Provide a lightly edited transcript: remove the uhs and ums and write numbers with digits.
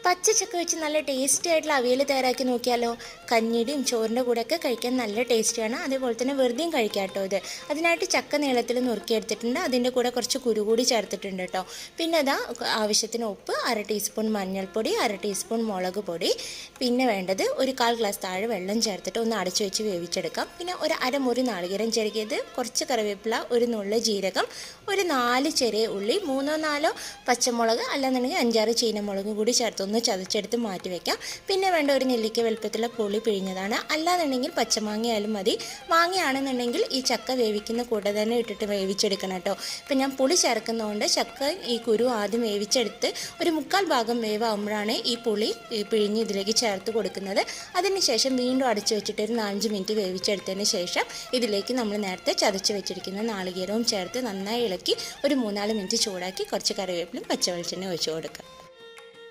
പച്ചച്ചക്ക വെച്ച് നല്ല ടേസ്റ്റി ആയിട്ടുള്ള അവിയൽ തയ്യാറാക്കി നോക്കിയാലോ. കഞ്ഞിയുടെയും ചോറിൻ്റെ കൂടെയൊക്കെ കഴിക്കാൻ നല്ല ടേസ്റ്റിയാണ്. അതേപോലെ തന്നെ വെറുതെയും കഴിക്കാം കേട്ടോ ഇത്. അതിനായിട്ട് ചക്ക നീളത്തിൽ നുറുക്കിയെടുത്തിട്ടുണ്ട്. അതിൻ്റെ കൂടെ കുറച്ച് കുരു കൂടി ചേർത്തിട്ടുണ്ട് കേട്ടോ. പിന്നെ അതാ ആവശ്യത്തിന് ഉപ്പ്, 1/2 ടീസ്പൂൺ മഞ്ഞൾപ്പൊടി, 1/2 ടീസ്പൂൺ മുളക് പൊടി. പിന്നെ വേണ്ടത് ഒരു 1/4 ഗ്ലാസ് താഴെ വെള്ളം ചേർത്തിട്ട് ഒന്ന് അടച്ചു വെച്ച് വേവിച്ചെടുക്കാം. പിന്നെ ഒരു അരമുറി നാളികേരം ചെറുകിയത്, കുറച്ച് കറിവേപ്പില, ഒരു നുള്ള് ജീരകം, ഒരു 4 ചെറിയ ഉള്ളി, 3-4 പച്ചമുളക്, അല്ലാന്നുണ്ടെങ്കിൽ 5-6 ചീനമുളകും കൂടി ചേർത്ത് ഒന്ന് ചതച്ചെടുത്ത് മാറ്റി വയ്ക്കാം. പിന്നെ വേണ്ട ഒരു നെല്ലിക്ക വലുപ്പത്തിലുള്ള പുളി പിഴിഞ്ഞതാണ്. അല്ലാന്നുണ്ടെങ്കിൽ പച്ചമാങ്ങയായാലും മതി. മാങ്ങയാണെന്നുണ്ടെങ്കിൽ ഈ ചക്ക വേവിക്കുന്ന കൂടെ തന്നെ ഇട്ടിട്ട് വേവിച്ചെടുക്കണം കേട്ടോ. ഇപ്പം ഞാൻ പുളി ചേർക്കുന്നതുകൊണ്ട് ചക്ക ഈ കുരു ആദ്യം വേവിച്ചെടുത്ത് ഒരു 1/4 ഭാഗം വേവാകുമ്പോഴാണ് ഈ പുളി പിഴിഞ്ഞ് ഇതിലേക്ക് ചേർത്ത് കൊടുക്കുന്നത്. അതിനുശേഷം വീണ്ടും അടച്ചു വെച്ചിട്ട് ഒരു 4-5 മിനിറ്റ് വേവിച്ചെടുത്തതിന് ശേഷം ഇതിലേക്ക് നമ്മൾ നേരത്തെ ചതച്ച് വെച്ചിരിക്കുന്ന നാളികേരവും ചേർത്ത് നന്നായി ഇളക്കി ഒരു 3-4 മിനിറ്റ് ചൂടാക്കി കുറച്ച് കറിവേപ്പിലും പച്ചവെളിച്ചെണ്ണ ഒഴിച്ച് കൊടുക്കാം.